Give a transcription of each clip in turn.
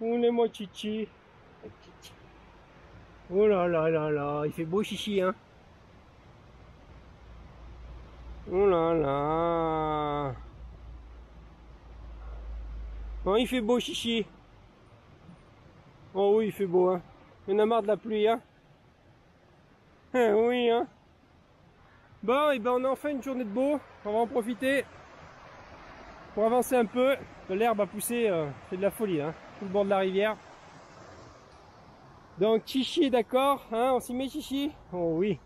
Où est mon chichi? Oh là là là là, il fait beau chichi, hein. Oh là là. Oh, il fait beau chichi. Oh oui, il fait beau, hein. Il y en a marre de la pluie, hein. Oui, hein. Bon, et ben on a enfin une journée de beau. On va en profiter pour avancer un peu. L'herbe a poussé, c'est de la folie, hein. Tout le bord de la rivière. Donc Chichi est d'accord, hein, on s'y met Chichi? Oh oui.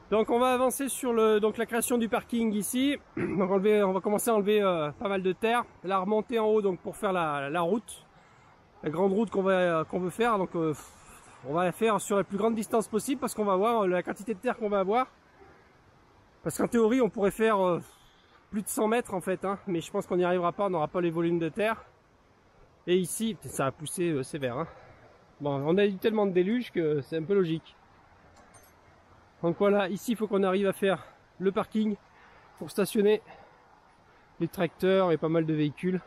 Donc on va avancer sur donc la création du parking ici. Donc on va commencer à enlever pas mal de terre, la remonter en haut donc pour faire la route, la grande route qu'on veut faire. Donc on va la faire sur la plus grande distance possible parce qu'on va voir la quantité de terre qu'on va avoir. Parce qu'en théorie on pourrait faire plus de 100 mètres en fait, hein, mais je pense qu'on n'y arrivera pas, on n'aura pas les volumes de terre. Et ici, ça a poussé sévère. Hein. Bon, on a eu tellement de déluge que c'est un peu logique. Donc voilà, ici il faut qu'on arrive à faire le parking pour stationner les tracteurs et pas mal de véhicules.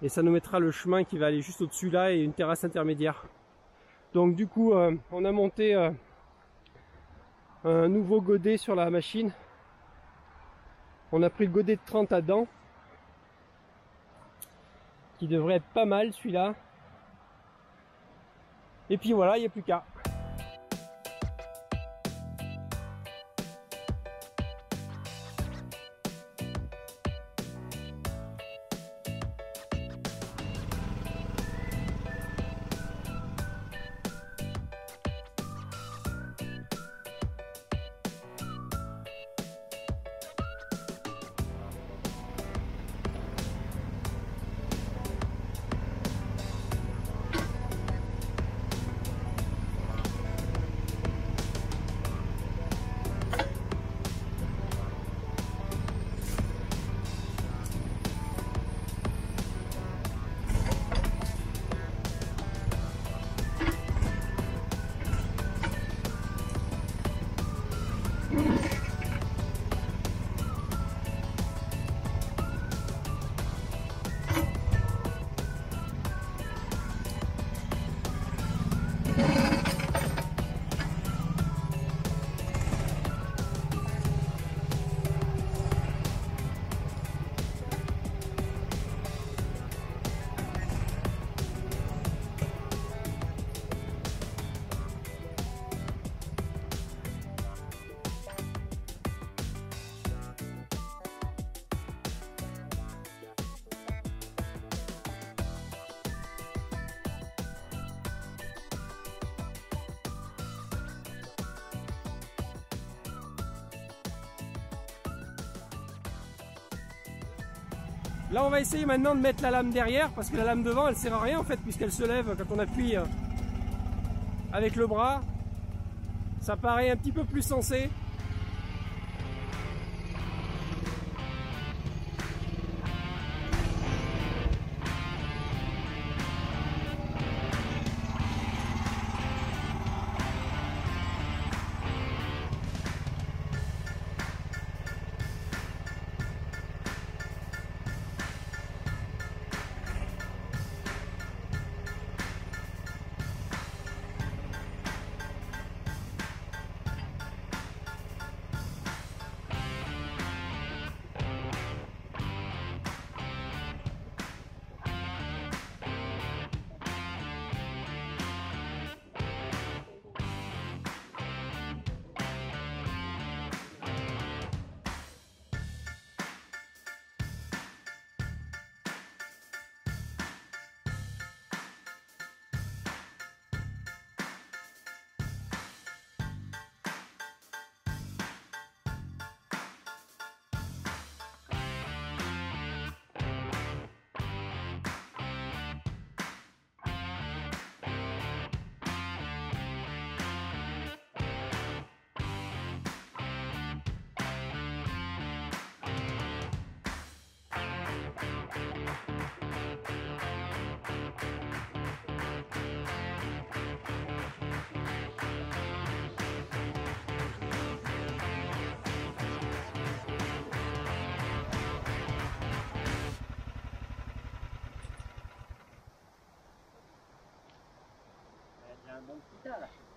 Et ça nous mettra le chemin qui va aller juste au-dessus là et une terrasse intermédiaire. Donc du coup, on a monté un nouveau godet sur la machine. On a pris le godet de 30 à dents, qui devrait être pas mal celui-là. Et puis voilà, il n'y a plus qu'à. Là on va essayer maintenant de mettre la lame derrière parce que la lame devant elle sert à rien en fait puisqu'elle se lève quand on appuie avec le bras. Ça paraît un petit peu plus sensé.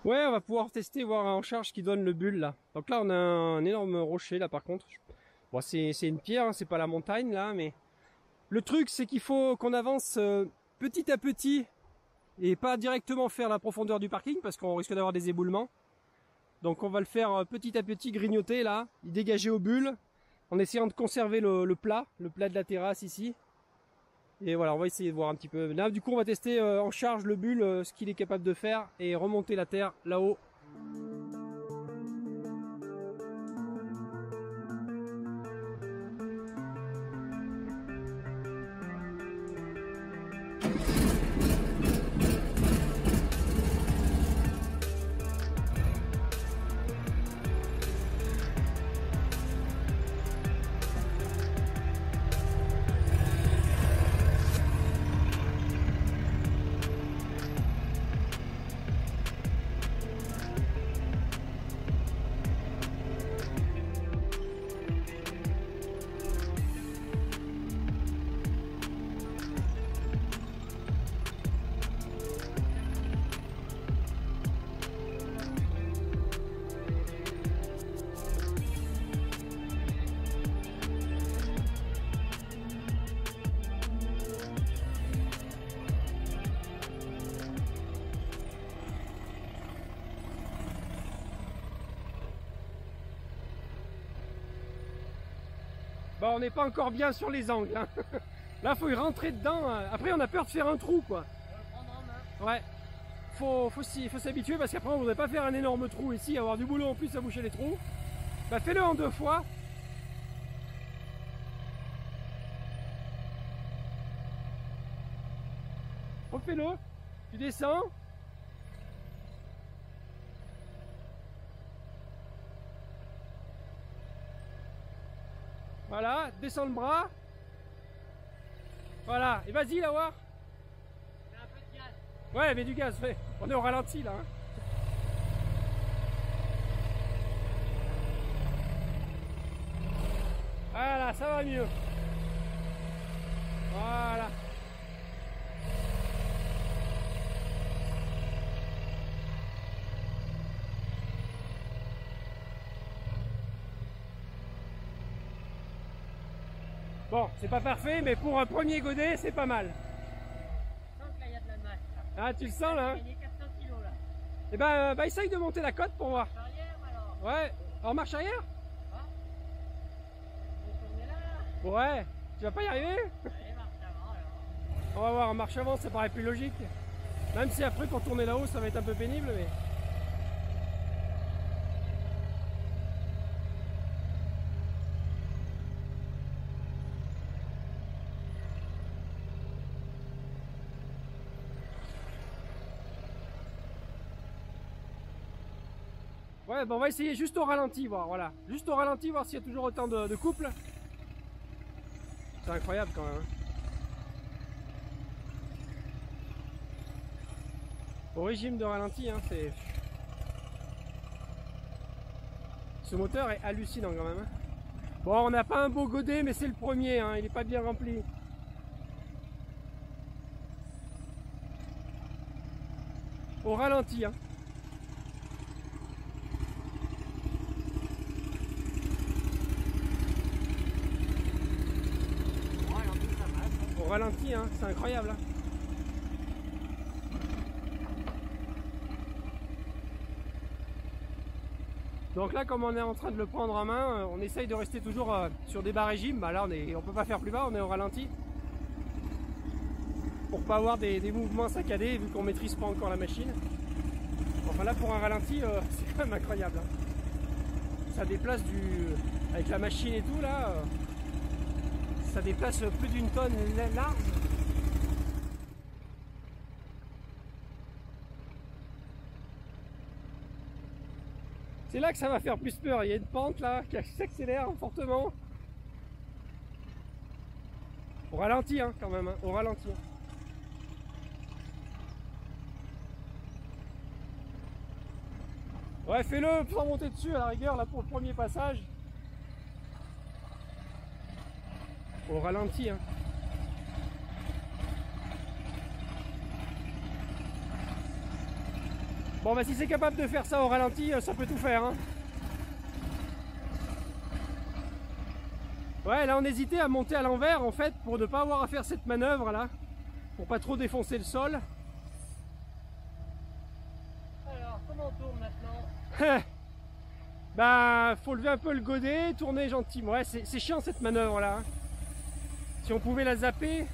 Ouais, on va pouvoir tester, voir en charge qui donne le bulle là. Donc là on a un énorme rocher là par contre. Bon c'est une pierre, hein, c'est pas la montagne là, mais le truc c'est qu'il faut qu'on avance petit à petit et pas directement faire la profondeur du parking parce qu'on risque d'avoir des éboulements. Donc on va le faire petit à petit grignoter là, y dégager au bulle, en essayant de conserver le plat de la terrasse ici. Et voilà, on va essayer de voir un petit peu. Là, du coup, on va tester en charge le bulle, ce qu'il est capable de faire, et remonter la terre là-haut. Bon, on n'est pas encore bien sur les angles. Hein. Là, faut y rentrer dedans. Après, on a peur de faire un trou, quoi. Ouais. Faut s'habituer parce qu'après, on voudrait pas faire un énorme trou ici, avoir du boulot en plus à boucher les trous. Bah, fais-le en 2 fois. Refais-le. Tu descends. Voilà, descends le bras. Voilà, et vas-y là voir. Mets un peu de gaz. Ouais, mais du gaz, ouais. On est au ralenti là. Hein. Voilà, ça va mieux. Voilà. Bon, c'est pas parfait, mais pour un premier godet, c'est pas mal. Je sens que là, il y a de la masse. Là. Ah, tu le sens là? J'ai gagné 400 kilos là. Eh ben, essaye de monter la côte pour voir. Arrière alors. Ouais, en marche arrière? Ah. On tourner là. Ouais, tu vas pas y arriver? Allez, marche avant alors. On va voir, en marche avant, ça paraît plus logique. Même si après, pour tourner là-haut, ça va être un peu pénible, mais... Ouais, bon, on va essayer juste au ralenti, voir, voilà. Juste au ralenti, voir s'il y a toujours autant de couple. C'est incroyable quand même. Hein. Au régime de ralenti, hein, c'est... Ce moteur est hallucinant quand même. Hein. Bon, on n'a pas un beau godet, mais c'est le premier, hein, il n'est pas bien rempli. Au ralenti, hein. Au ralenti, hein, c'est incroyable. Hein. Donc là, comme on est en train de le prendre en main, on essaye de rester toujours sur des bas régimes. Bah là, on peut pas faire plus bas, on est au ralenti. Pour pas avoir des mouvements saccadés, vu qu'on maîtrise pas encore la machine. Enfin là, pour un ralenti, c'est quand même incroyable. Hein. Ça déplace avec la machine et tout là. Ça déplace plus d'une tonne large. C'est là que ça va faire plus peur. Il y a une pente là qui s'accélère fortement. Au ralenti hein, quand même, hein, au ralenti. Ouais, fais-le sans monter dessus à la rigueur là pour le premier passage. Au ralenti. Hein. Bon bah si c'est capable de faire ça au ralenti, ça peut tout faire hein. Ouais, là on hésitait à monter à l'envers en fait pour ne pas avoir à faire cette manœuvre là, pour pas trop défoncer le sol. Alors, comment on tourne maintenant? Bah faut lever un peu le godet, tourner gentiment. Ouais, c'est chiant cette manœuvre là. Si on pouvait la zapper.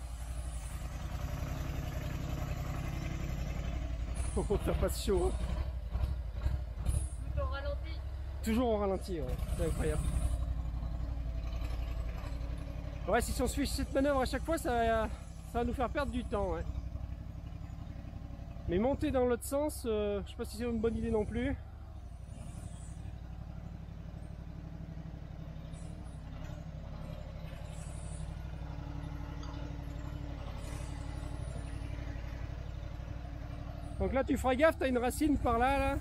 Oh, ça passe chaud. Tout au ralenti. Toujours au ralenti, ouais. C'est incroyable. Ouais, si on suit cette manœuvre à chaque fois, ça va nous faire perdre du temps. Ouais. Mais monter dans l'autre sens, je sais pas si c'est une bonne idée non plus. Donc là tu feras gaffe, tu as une racine par là, là.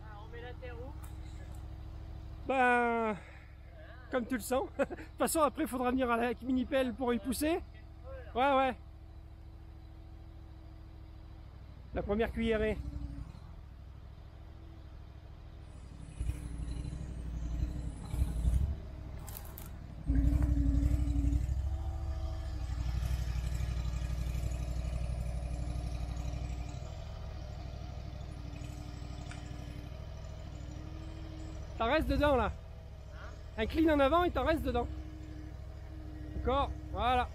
Alors, on met la terre où? Ben, comme tu le sens. De toute façon après il faudra venir avec mini-pelle pour y pousser. Ouais ouais. La première cuillerée. T'en restes dedans là. Incline en avant et t'en restes dedans. D'accord, voilà.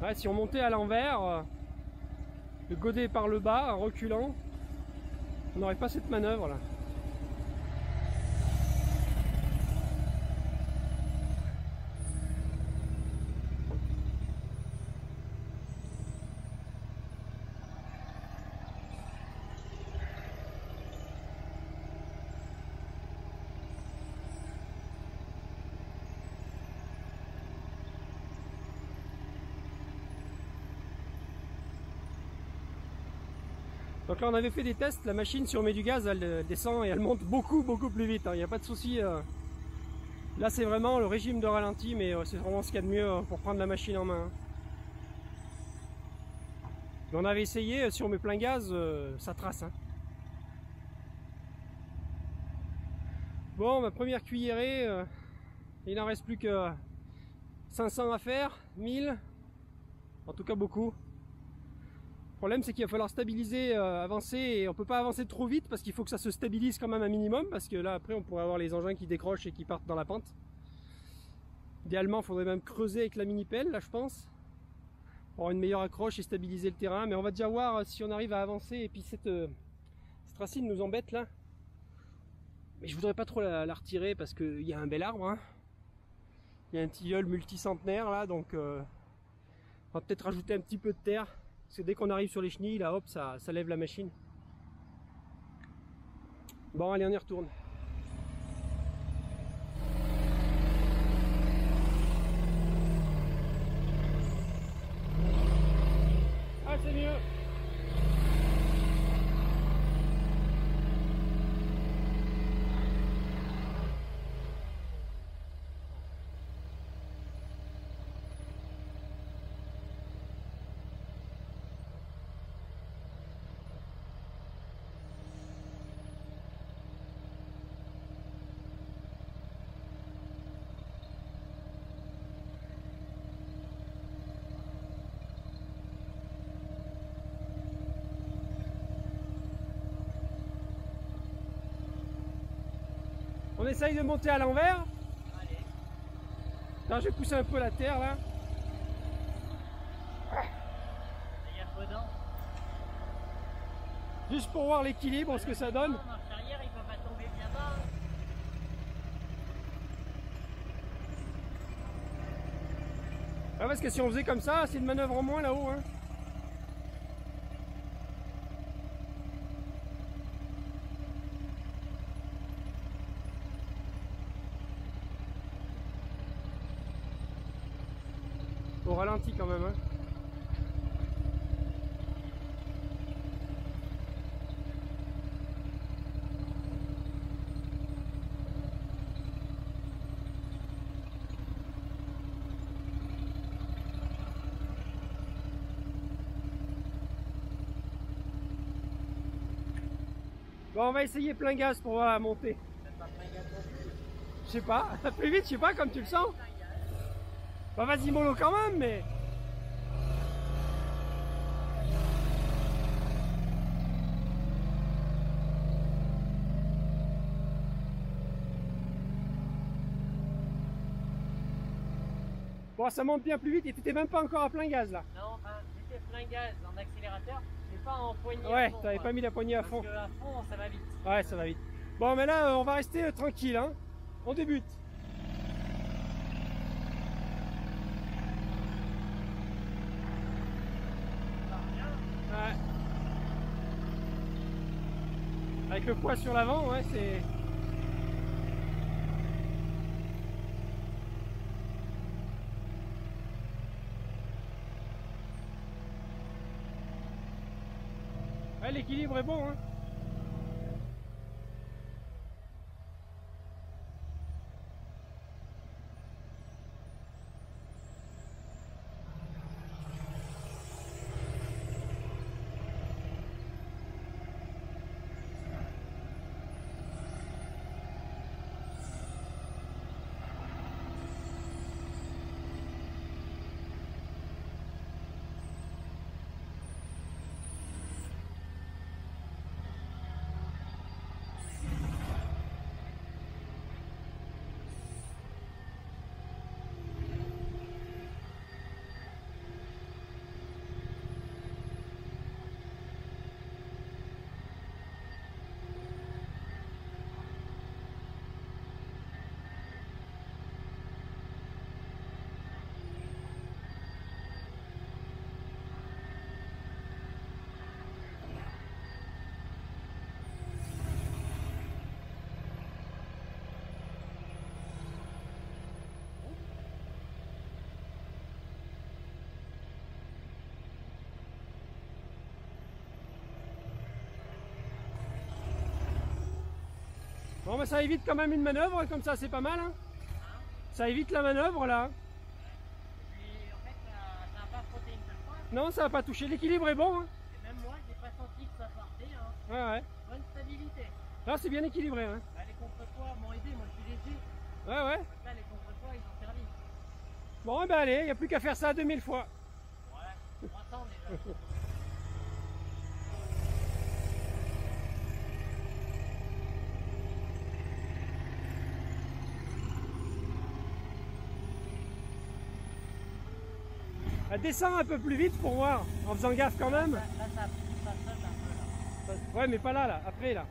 Ouais, si on montait à l'envers, le godet par le bas, en reculant, on n'aurait pas cette manœuvre là. Donc là on avait fait des tests, la machine si on met du gaz elle descend et elle monte beaucoup plus vite, il n'y a pas de souci. Là c'est vraiment le régime de ralenti mais c'est vraiment ce qu'il y a de mieux pour prendre la machine en main. Mais on avait essayé, si on met plein gaz, ça trace. Hein. Bon, ma première cuillerée, il n'en reste plus que 500 à faire, 1000, en tout cas beaucoup. Le problème c'est qu'il va falloir stabiliser, avancer, et on peut pas avancer trop vite parce qu'il faut que ça se stabilise quand même un minimum, parce que là après on pourrait avoir les engins qui décrochent et qui partent dans la pente. Idéalement il faudrait même creuser avec la mini-pelle là je pense, pour avoir une meilleure accroche et stabiliser le terrain, mais on va déjà voir si on arrive à avancer. Et puis cette racine nous embête là, mais je voudrais pas trop la retirer parce qu'il y a un bel arbre, hein. Il y a un tilleul multicentenaire là, donc on va peut-être rajouter un petit peu de terre. Parce que dès qu'on arrive sur les chenilles, là hop, ça lève la machine. Bon, allez, on y retourne. Ah, c'est mieux. On essaye de monter à l'envers. Allez. Là, je vais pousser un peu la terre là. Il y a peu d'eau. Juste pour voir l'équilibre, ce que ça donne. En marche arrière, il peut pas tomber bien bas. parce que si on faisait comme ça, c'est une manœuvre en moins là-haut. Hein. Au ralenti quand même. Hein. Bon, on va essayer plein gaz pour voir la montée. Je sais pas, plus vite, je sais pas, comme tu le sens. Bah vas-y mollo quand même, mais... Bon, ça monte bien plus vite et t'étais même pas encore à plein gaz là. Non, j'étais plein gaz en accélérateur, mais pas en poignée. Ouais, à fond, t'avais pas mis la poignée à fond. Parce que à fond, ça va vite. Ouais, ça va vite. Bon, mais là, on va rester tranquille, hein. On débute. Ça va bien. Ouais. Avec le poids sur l'avant, ouais, c'est... Ouais, l'équilibre est bon, hein. Bon, bah ça évite quand même une manœuvre, comme ça c'est pas mal, hein. Ça évite la manœuvre là. Et en fait, ça n'a pas frotté une seule fois. Non, ça va pas toucher, l'équilibre est bon, hein. Et même moi, j'ai pas senti que ça partait. Hein. Ouais, ouais. Bonne stabilité. Là, c'est bien équilibré, hein. Bah, les contrepoids m'ont aidé, moi je suis léger. Ouais, ouais. Donc là, les contrepoids, ils ont servi. Bon, ben allez, il n'y a plus qu'à faire ça 2000 fois. Ouais, 300 déjà. Elle descend un peu plus vite pour voir, en faisant gaffe quand même. Là, ça saute un peu là. Ouais, mais pas là, là, après là.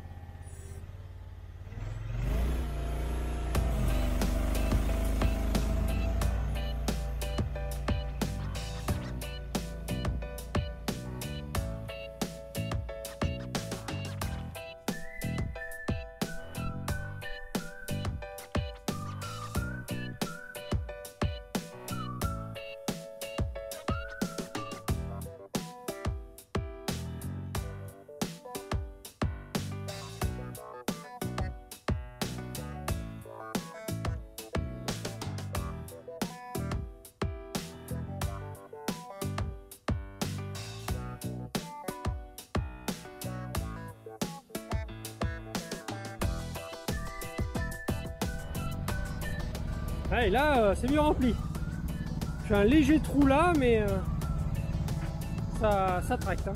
Ah, et là, c'est mieux rempli. Je fais un léger trou là, mais ça tracte. Hein.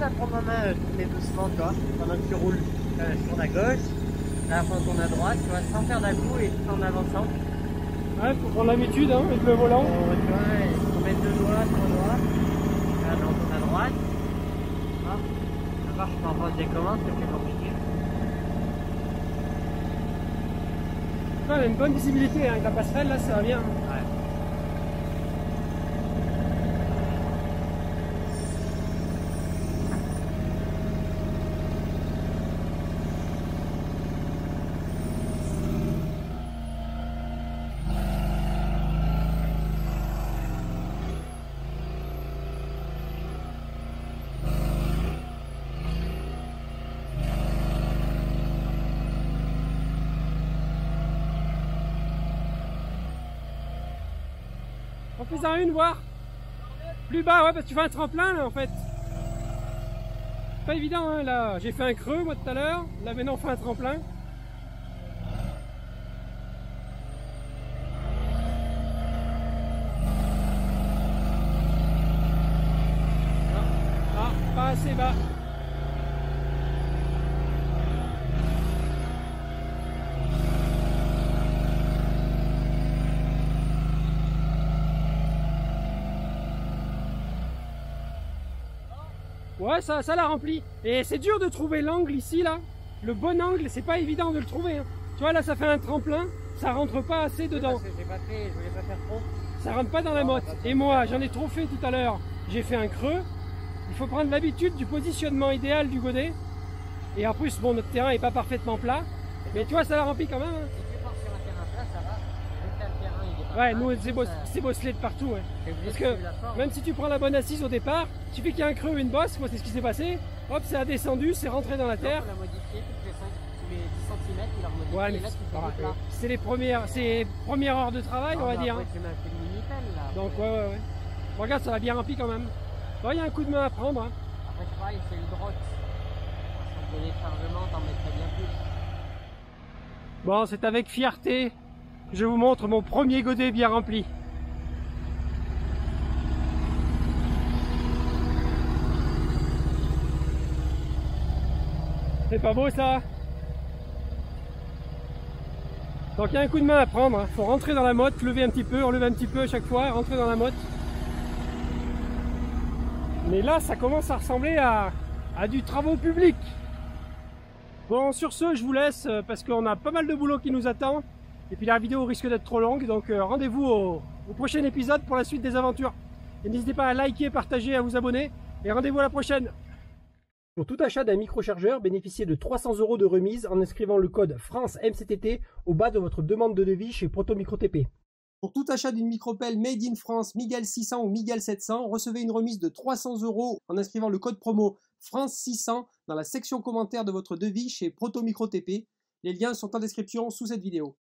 commences à prendre en main, tourner doucement, tu vois, pendant que tu roules. Je tourne à gauche, là, on tourne à droite, tu vois, sans faire d'un coup et tout en avançant. Ouais, faut prendre l'habitude hein, avec le volant. Tu vois, il faut mettre 2 doigts, 3 doigts. Là, on tourne à droite. Hop. D'abord, je peux en prendre des commandes, c'est plus compliqué. On a une bonne visibilité hein, avec la passerelle, là, ça va bien. Ouais. En faisant une, voir. Plus bas, ouais, parce que tu fais un tremplin là en fait. C'est pas évident hein, là. J'ai fait un creux moi tout à l'heure. Là maintenant on fait un tremplin. Ah, pas assez bas. Ouais, ça l'a rempli. Et c'est dur de trouver l'angle ici, là. Le bon angle, c'est pas évident de le trouver. Hein. Tu vois, là, ça fait un tremplin. Ça rentre pas assez dedans. Parce que je voulais pas faire trop. Ça rentre pas dans la motte. Et moi, j'en ai trop fait tout à l'heure. J'ai fait un creux. Il faut prendre l'habitude du positionnement idéal du godet. Et en plus, bon, notre terrain est pas parfaitement plat. Mais tu vois, ça l'a rempli quand même. Hein. Si tu pars sur un terrain plat, ça va. Vu que le terrain, il est pas Ouais, plat, nous, ça- c'est bosselé de partout. Ouais. t'es obligé Parce de que suivre la forme. même si tu prends la bonne assise au départ, il suffit qu'il y ait un creux ou une bosse. Moi, c'est ce qui s'est passé. Hop, ça a descendu, c'est rentré dans la terre. On l'a modifié tous les 10 cm, il a remodifié. Ouais, Et mais là, tu fais pareil, des plats. c'est les premières heures de travail, on va dire. Après, Hein. tu mets un peu de mini-pelle, là. Donc, ouais. Bon, regarde, ça va bien rempli quand même. Bon, il y a un coup de main à prendre. Hein. Après, c'est pareil, c'est une droite. Sans donner de chargement, t'en mettrais bien plus. Bon, c'est avec fierté que je vous montre mon premier godet bien rempli. C'est pas beau ça? Donc il y a un coup de main à prendre, hein. Faut rentrer dans la motte, lever un petit peu, enlever un petit peu à chaque fois, rentrer dans la motte. Mais là ça commence à ressembler à du travaux public. Bon sur ce je vous laisse parce qu'on a pas mal de boulot qui nous attend. Et puis la vidéo risque d'être trop longue, donc rendez-vous au prochain épisode pour la suite des aventures. Et n'hésitez pas à liker, partager, à vous abonner. Et rendez-vous à la prochaine. Pour tout achat d'un microchargeur, bénéficiez de 300 € de remise en inscrivant le code FranceMCTT au bas de votre demande de devis chez Proto Micro TP. Pour tout achat d'une micropelle Made in France Miguel 600 ou Miguel 700, recevez une remise de 300 € en inscrivant le code promo France 600 dans la section commentaires de votre devis chez Proto Micro TP. Les liens sont en description sous cette vidéo.